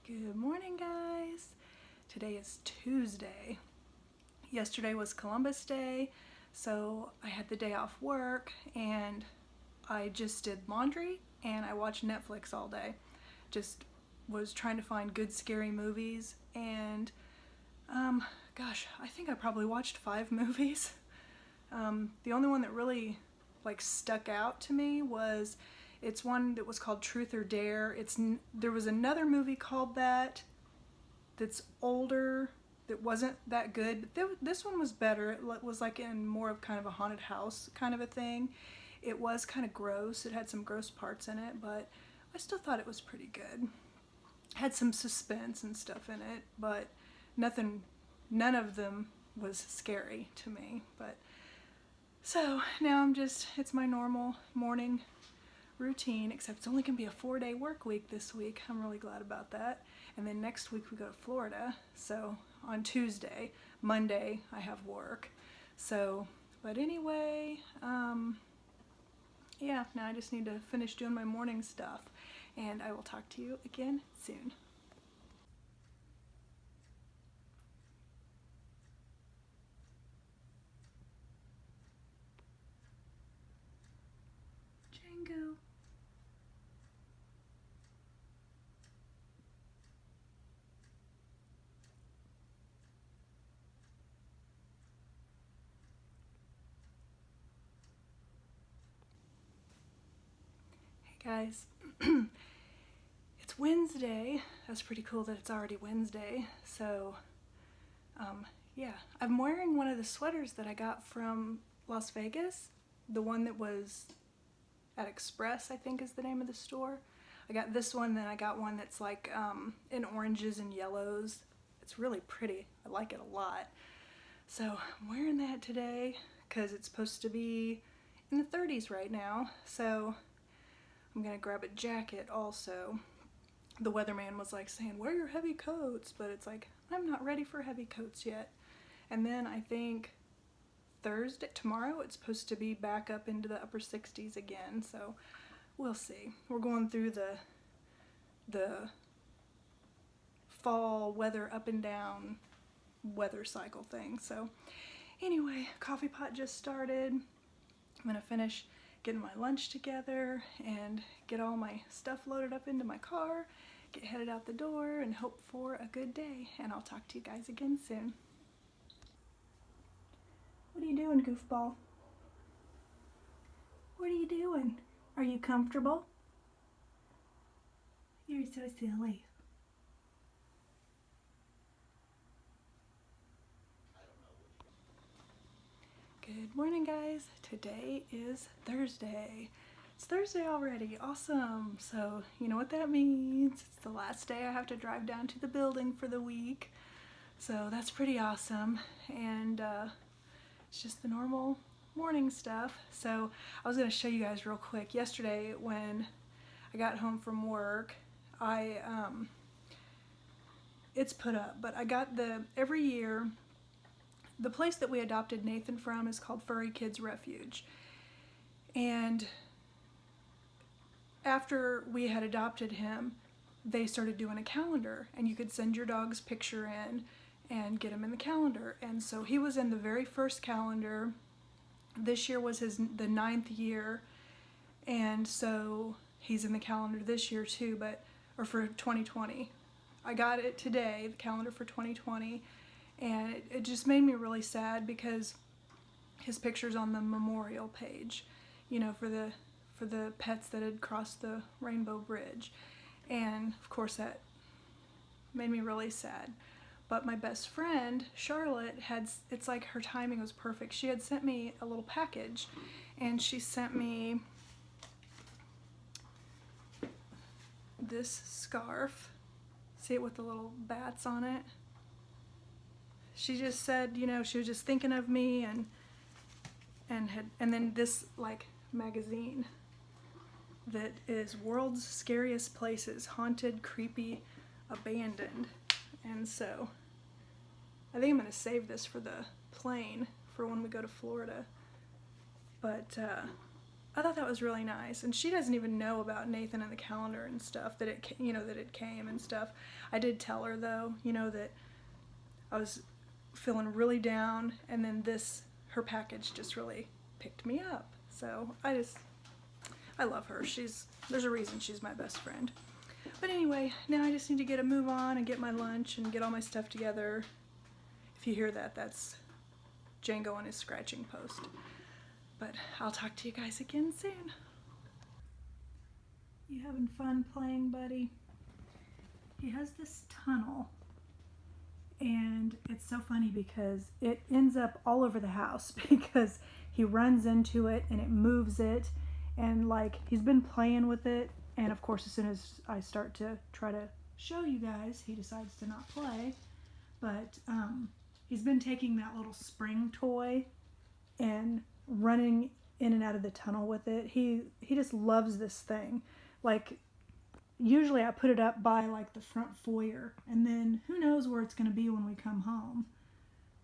Good morning, guys. Today is Tuesday. Yesterday was Columbus Day, so I had the day off work and I just did laundry and I watched Netflix all day. Just was trying to find good scary movies and gosh, I think I probably watched 5 movies. The only one that really stuck out to me was it's one that was called Truth or Dare. There was another movie called that's older that wasn't that good, but this one was better. It was like in more of kind of a haunted house kind of a thing. It was kind of gross. It had some gross parts in it, but I still thought it was pretty good. Had some suspense and stuff in it, but none of them was scary to me. But so now it's my normal morning routine, except it's only gonna be a 4-day work week this week. I'm really glad about that. And then next week we go to Florida. So on Tuesday, Monday I have work. So, but anyway, yeah, now I just need to finish doing my morning stuff and I will talk to you again soon. Django. Hey guys. It's Wednesday. That's pretty cool that it's already Wednesday. So, yeah, I'm wearing one of the sweaters that I got from Las Vegas. The one that was at Express, I think is the name of the store. I got this one, then I got one that's like in oranges and yellows. It's really pretty. I like it a lot. So I'm wearing that today because it's supposed to be in the 30s right now. So I'm gonna grab a jacket also. The weatherman was like saying, wear your heavy coats, but it's like, I'm not ready for heavy coats yet. And then I think tomorrow, it's supposed to be back up into the upper 60s again, so we'll see. We're going through the fall weather up and down weather cycle thing. So anyway, coffee pot just started. I'm gonna finish getting my lunch together and get all my stuff loaded up into my car, get headed out the door, and hope for a good day. And I'll talk to you guys again soon. What are you doing, goofball? What are you doing? Are you comfortable? You're so silly. Good morning, guys. Today is Thursday. It's Thursday already. Awesome. So, you know what that means. It's the last day I have to drive down to the building for the week. So that's pretty awesome. And it's just the normal morning stuff. So I was going to show you guys real quick. Yesterday when I got home from work, it's put up, but I got every year, the place that we adopted Nathan from is called Furry Kids Refuge. And after we had adopted him, they started doing a calendar, and you could send your dog's picture in and get him in the calendar. And so he was in the very first calendar. This year was the 9th year, and so he's in the calendar this year too, or for 2020. I got it today, the calendar for 2020, and it just made me really sad because his picture's on the memorial page, you know, for the pets that had crossed the Rainbow Bridge. And of course that made me really sad. But my best friend, Charlotte, it's like her timing was perfect. She had sent me a little package, and she sent me this scarf. See it with the little bats on it? She just said, you know, she was just thinking of me and then this like magazine that is World's Scariest Places, Haunted, Creepy, Abandoned. And so I think I'm going to save this for the plane for when we go to Florida. But I thought that was really nice. And she doesn't even know about Nathan and the calendar and stuff, that it, you know, that it came and stuff. I did tell her though, you know, that I was feeling really down, and then her package just really picked me up. So I love her. There's a reason she's my best friend. But anyway, now I just need to get a move on and get my lunch and get all my stuff together. If you hear that, that's Django on his scratching post. But I'll talk to you guys again soon. You having fun playing, buddy? He has this tunnel, and it's so funny because it ends up all over the house because he runs into it and it moves it, and like he's been playing with it, and of course as soon as I start to try to show you guys, he decides to not play. But he's been taking that little spring toy and running in and out of the tunnel with it. He just loves this thing. Like, usually I put it up by like the front foyer, and then who knows where it's going to be when we come home.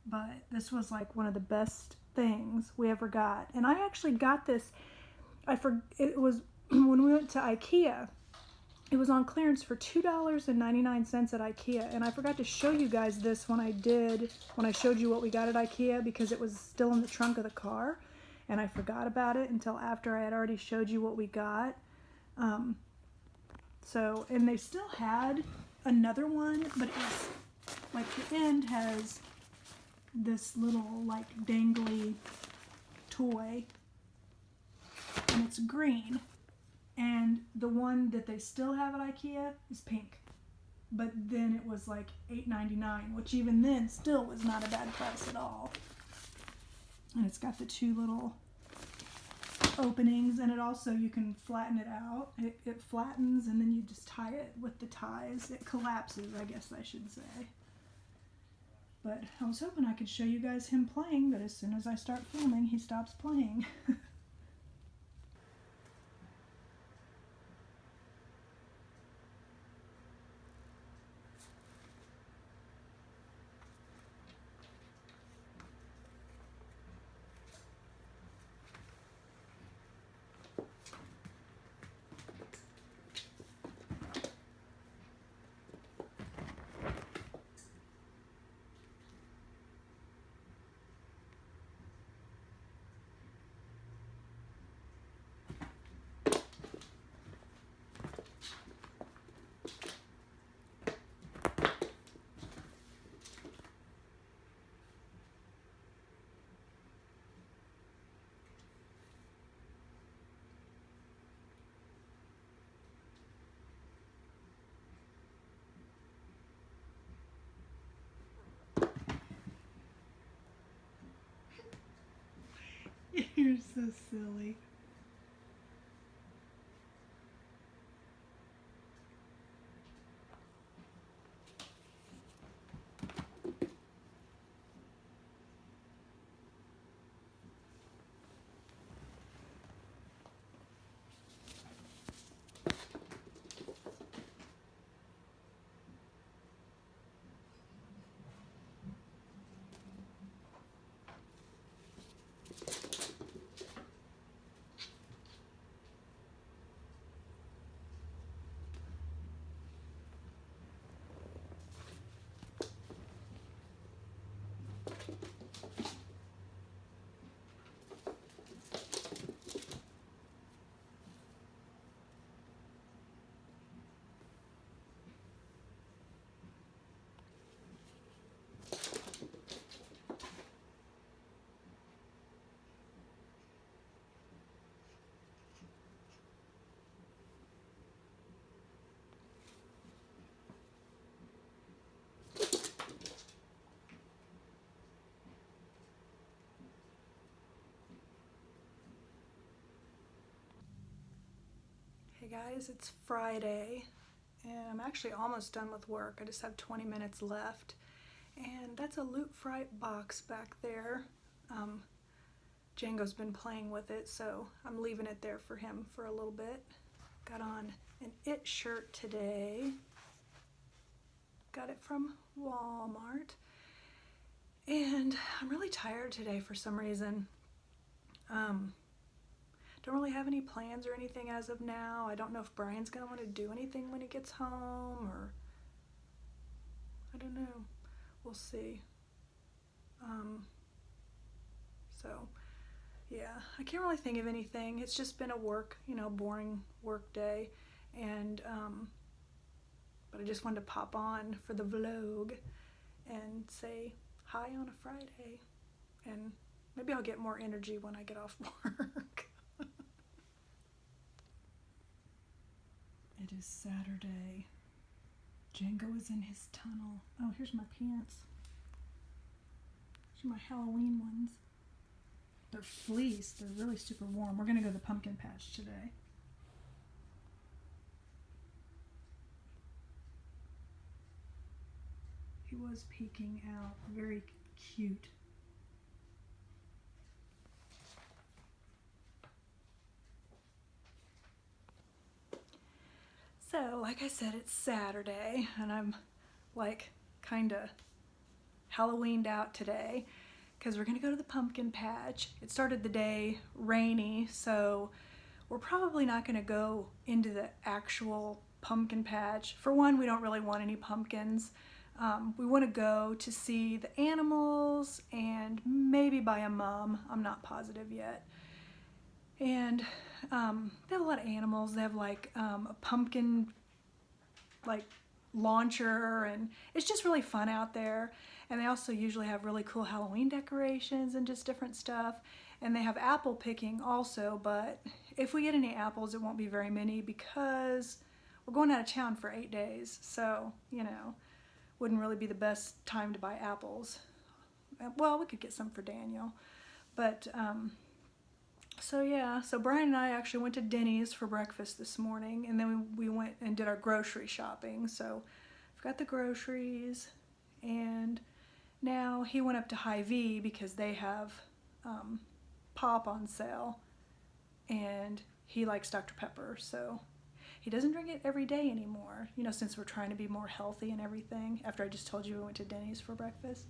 But this was like one of the best things we ever got. And I actually got this, it was when we went to IKEA. It was on clearance for $2.99 at IKEA, and I forgot to show you guys this when I showed you what we got at IKEA, because it was still in the trunk of the car, and I forgot about it until after I had already showed you what we got. And they still had another one, but it's like the end has this little like dangly toy, and it's green. And the one that they still have at IKEA is pink. But then it was like $8.99, which even then still was not a bad price at all. And it's got the two little openings, and it also, you can flatten it out. It flattens, and then you just tie it with the ties. It collapses, I guess I should say. But I was hoping I could show you guys him playing, but as soon as I start filming, he stops playing. You're so silly. Hey guys, it's Friday, and I'm actually almost done with work. I just have 20 minutes left, and that's a Loot Fright box back there. Django's been playing with it, so I'm leaving it there for him for a little bit. Got on an It shirt today. Got it from Walmart, and I'm really tired today for some reason. don't really have any plans or anything as of now. I don't know if Brian's gonna want to do anything when he gets home, or I don't know. We'll see. So yeah, I can't really think of anything. It's just been a boring work day, and but I just wanted to pop on for the vlog and say hi on a Friday, and maybe I'll get more energy when I get off work. It is Saturday. Django is in his tunnel. Oh, here's my pants. These are my Halloween ones. They're fleece. They're really super warm. We're gonna go to the pumpkin patch today. He was peeking out. Very cute. So, like I said, it's Saturday, and I'm like kind of Halloweened out today because we're gonna go to the pumpkin patch. It started the day rainy, so we're probably not gonna go into the actual pumpkin patch. For one, we don't really want any pumpkins. We want to go to see the animals and maybe buy a mum. I'm not positive yet. And they have a lot of animals. They have like a pumpkin like launcher, and it's just really fun out there. And they also usually have really cool Halloween decorations and just different stuff. And they have apple picking also, but if we get any apples, it won't be very many because we're going out of town for 8 days. So, wouldn't really be the best time to buy apples. Well, we could get some for Daniel. But, so yeah, so Brian and I actually went to Denny's for breakfast this morning, and then we went and did our grocery shopping. So I've got the groceries, and now he went up to Hy-Vee because they have pop on sale, and he likes Dr. Pepper, so he doesn't drink it every day anymore, since we're trying to be more healthy and everything, after I just told you we went to Denny's for breakfast.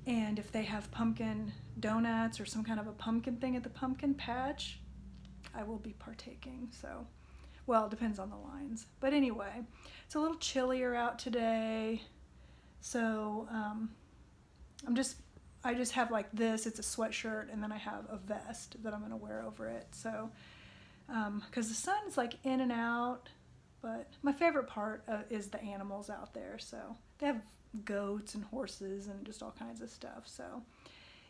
And if they have pumpkin donuts or some kind of a pumpkin thing at the pumpkin patch, I will be partaking. So, well, it depends on the lines. But anyway, it's a little chillier out today. So I just have like this. It's a sweatshirt, and then I have a vest that I'm going to wear over it. So, because the sun's like in and out, but my favorite part is the animals out there. So they have goats and horses and just all kinds of stuff. So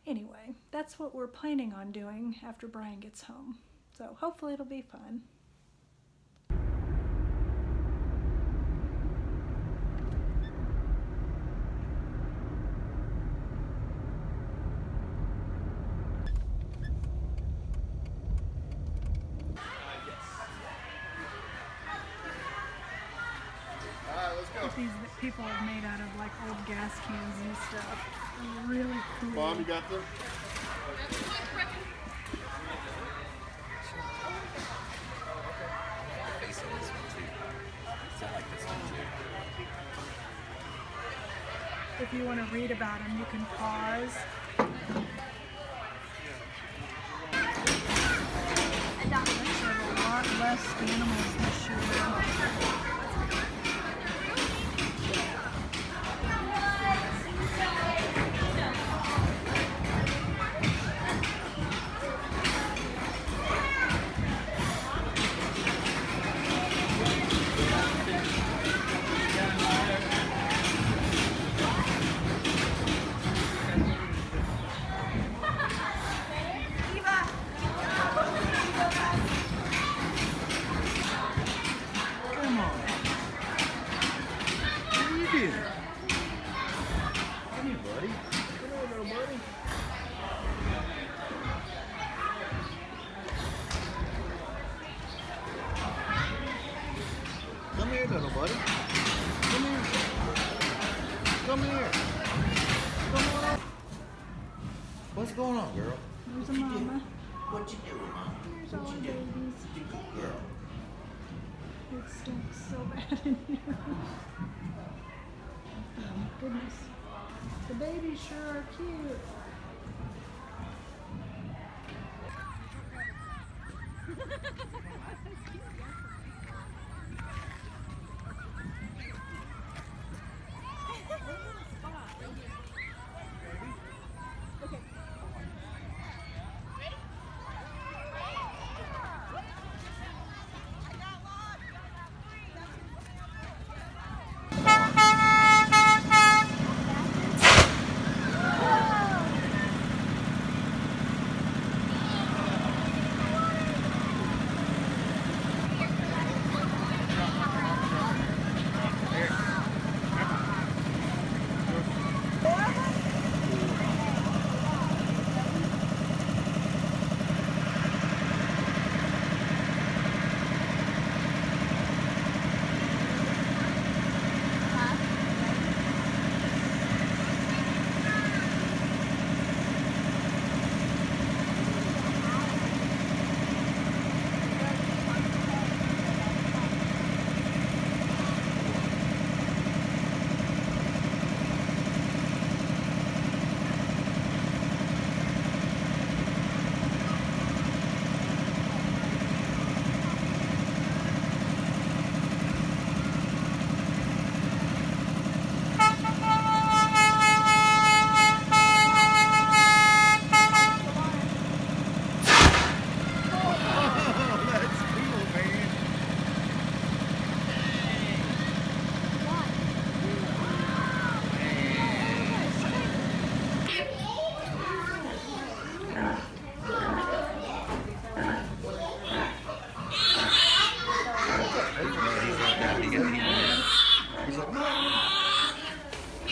anyway, that's what we're planning on doing after Brian gets home. So hopefully it'll be fun. These people are made out of like old gas cans and stuff. They're really cool. Mom, you got them? If you want to read about them, you can pause. There are a lot less animals this year. Come here, little buddy. Come here. Come here. Come on. What's going on, girl? There's a mama. What you doing, Mom? There's all our babies. You good girl. It stinks so bad in here. Oh my goodness. The babies sure are cute.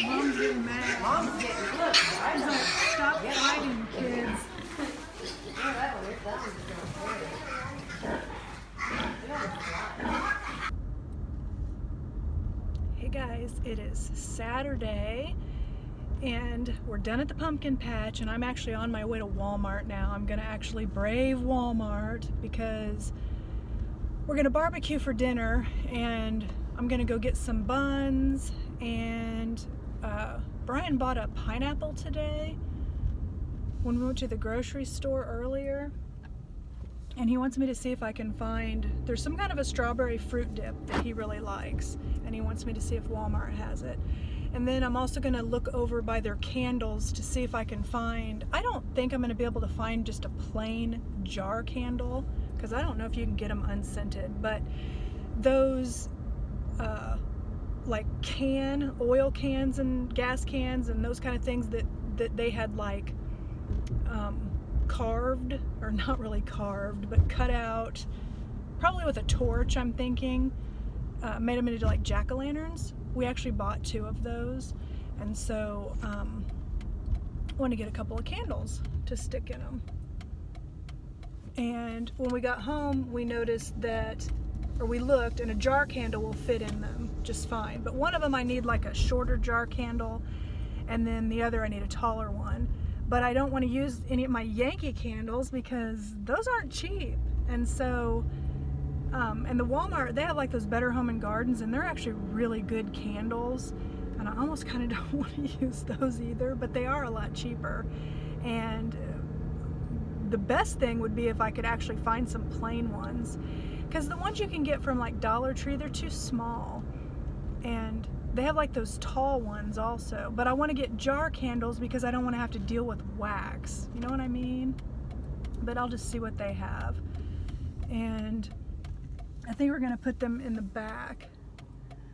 Mom's getting mad. Mom's getting mad. She's like, stop fighting, kids. Hey guys, it is Saturday and we're done at the pumpkin patch and I'm actually on my way to Walmart now. I'm gonna actually brave Walmart because we're gonna barbecue for dinner and I'm gonna go get some buns, and Brian bought a pineapple today when we went to the grocery store earlier, and he wants me to see if I can find, there's some kind of a strawberry fruit dip that he really likes, and he wants me to see if Walmart has it. And then I'm also gonna look over by their candles to see if I can find, I don't think I'm gonna be able to find just a plain jar candle, because I don't know if you can get them unscented, but those like oil cans and gas cans and those kind of things that they had like carved, or not really carved, but cut out, probably with a torch, I'm thinking, made them into like jack-o'-lanterns. We actually bought 2 of those, and so I want to get a couple of candles to stick in them. And when we got home, we noticed that, or we looked, and a jar candle will fit in them just fine. But one of them I need like a shorter jar candle, and then the other I need a taller one. But I don't want to use any of my Yankee candles because those aren't cheap. And so, and the Walmart, they have like those Better Home and Gardens, and they're actually really good candles. And I almost kind of don't want to use those either, but they are a lot cheaper. And the best thing would be if I could actually find some plain ones, because the ones you can get from like Dollar Tree, they're too small, and they have like those tall ones also. But I want to get jar candles because I don't want to have to deal with wax, you know what I mean? But I'll just see what they have, and I think we're gonna put them in the back.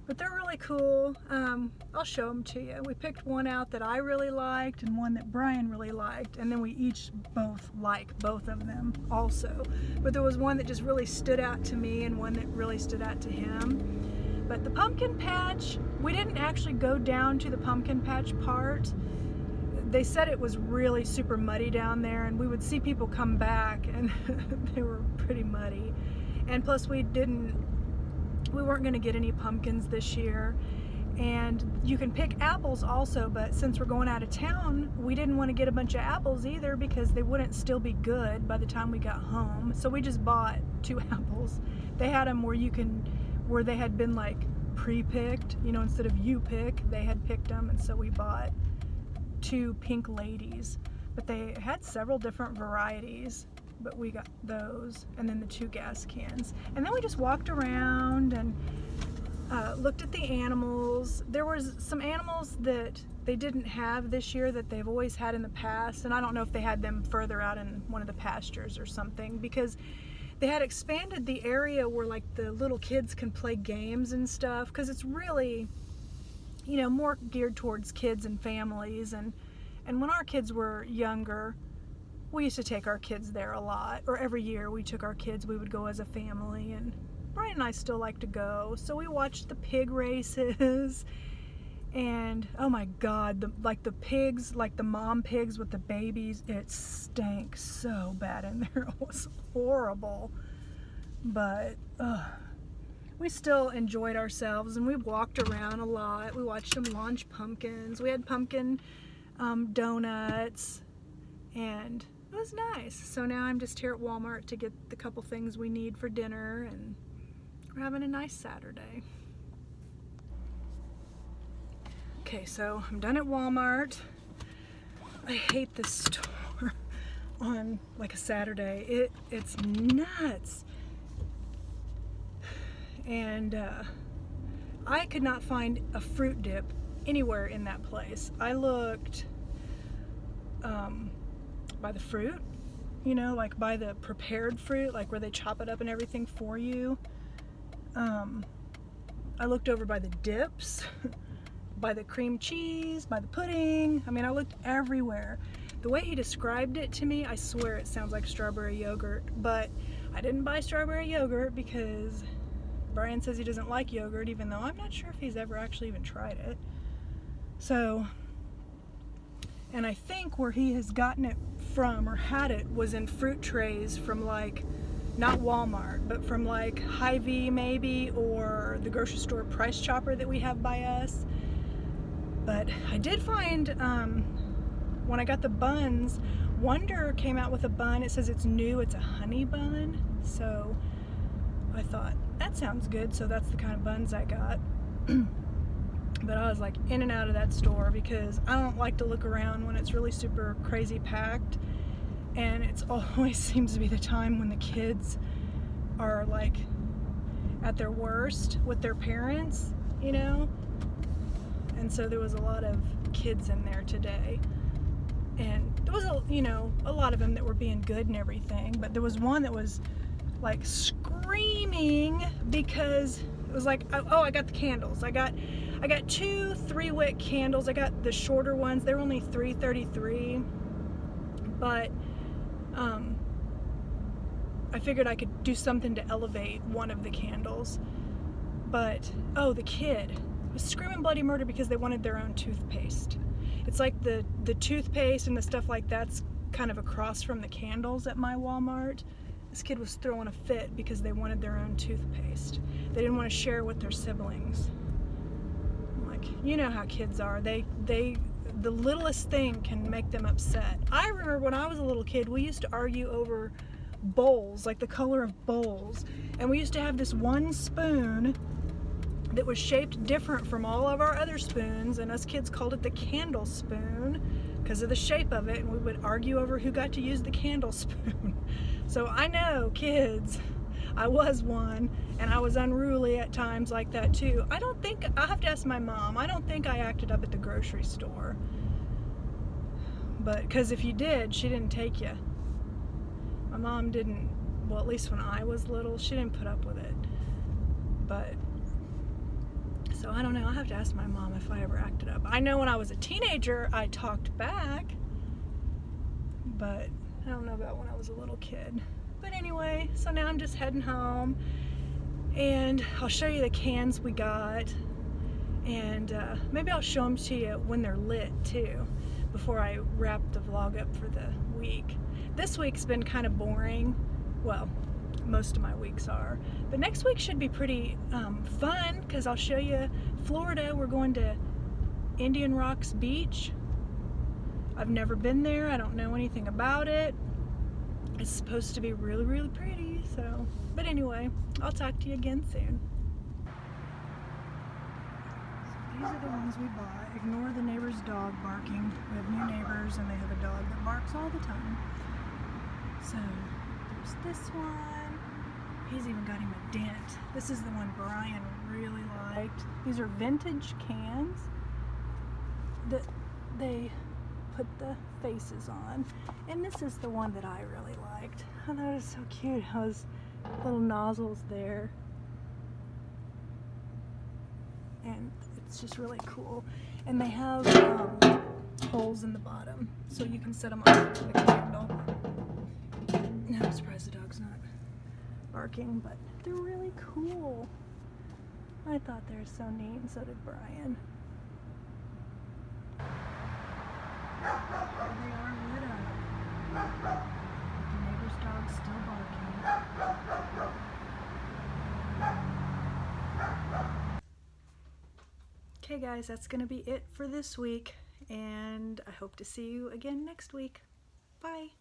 But they're really cool. I'll show them to you. We picked one out that I really liked and one that Brian really liked, and then we each both like both of them also. But there was one that just really stood out to me and one that really stood out to him. But the pumpkin patch, we didn't actually go down to the pumpkin patch part. They said it was really super muddy down there, and we would see people come back and they were pretty muddy. And plus we weren't going to get any pumpkins this year. And you can pick apples also, but since we're going out of town, we didn't want to get a bunch of apples either because they wouldn't still be good by the time we got home. So we just bought 2 apples. They had them where they had been like pre-picked, you know, instead of you pick, they had picked them, and so we bought 2 pink ladies. But they had several different varieties. but we got those, and then the 2 gas cans. And then we just walked around and looked at the animals. There was some animals that they didn't have this year that they've always had in the past, and I don't know if they had them further out in one of the pastures or something, because they had expanded the area where like the little kids can play games and stuff, because it's really, you know, more geared towards kids and families. And when our kids were younger, we used to take our kids there a lot, or every year we took our kids, we would go as a family, and Brian and I still like to go. So we watched the pig races, and oh my God, the pigs, like the mom pigs with the babies, it stank so bad in there. It was horrible, but we still enjoyed ourselves, and we walked around a lot. We watched them launch pumpkins. We had pumpkin donuts, and it was nice. So now I'm just here at Walmart to get the couple things we need for dinner, and we're having a nice Saturday. Okay, so I'm done at Walmart. I hate this store on like a Saturday. It's nuts. And I could not find a fruit dip anywhere in that place. I looked by the fruit, you know, like by the prepared fruit, like where they chop it up and everything for you. I looked over by the dips, by the cream cheese, by the pudding. I mean, I looked everywhere. The way he described it to me, I swear it sounds like strawberry yogurt, but I didn't buy strawberry yogurt because Brian says he doesn't like yogurt, even though I'm not sure if he's ever actually even tried it. So, and I think where he has gotten it from or had it was in fruit trays from like, not Walmart, but from like Hy-Vee maybe, or the grocery store Price Chopper that we have by us. But I did find, when I got the buns, Wonder came out with a bun. It says it's new, it's a honey bun. So I thought, that sounds good, so that's the kind of buns I got. But I was like in and out of that store because I don't like to look around when it's really super crazy packed, and it's always seems to be the time when the kids are like at their worst with their parents, you know? And so there was a lot of kids in there today, and there was a lot of them that were being good and everything, but there was one that was like screaming because it was like, oh, I got the candles. I got 2 3-wick candles. I got the shorter ones. They're only $3.33, but I figured I could do something to elevate one of the candles. But oh, the kid was screaming bloody murder because they wanted their own toothpaste. It's like the toothpaste and the stuff like that's kind of across from the candles at my Walmart. This kid was throwing a fit because they wanted their own toothpaste. They didn't want to share with their siblings. I'm like, you know how kids are. The littlest thing can make them upset. I remember when I was a little kid, we used to argue over bowls, like the color of bowls. And we used to have this one spoon that was shaped different from all of our other spoons, and us kids called it the candle spoon because of the shape of it, and we would argue over who got to use the candle spoon. So I know, kids, I was one, and I was unruly at times like that too. I have to ask my mom. I don't think I acted up at the grocery store. But, because if you did, she didn't take you. My mom didn't, well, at least when I was little, she didn't put up with it. But, so I don't know, I'll have to ask my mom if I ever acted up. I know when I was a teenager, I talked back, but I don't know about when I was a little kid. But anyway, so now I'm just heading home, and I'll show you the cans we got, and maybe I'll show them to you when they're lit too, before I wrap the vlog up for the week. This week's been kind of boring. Well, most of my weeks are. But next week should be pretty fun, because I'll show you Florida. We're going to Indian Rocks Beach. I've never been there. I don't know anything about it. It's supposed to be really, really pretty. So, but anyway, I'll talk to you again soon. So these are the ones we bought. Ignore the neighbor's dog barking. We have new neighbors, and they have a dog that barks all the time. So There's this one. He's even got him a dent. This is the one Brian really liked. These are vintage cans that they put the faces on. And this is the one that I really liked. I thought it was so cute. How his little nozzles there. And it's just really cool. And they have holes in the bottom, so you can set them on the candle. Now I'm surprised the dog's not barking, but they're really cool. I thought they were so neat, and so did Brian. There they are lit up. The neighbor's dog's still barking. Okay guys, that's going to be it for this week, and I hope to see you again next week. Bye!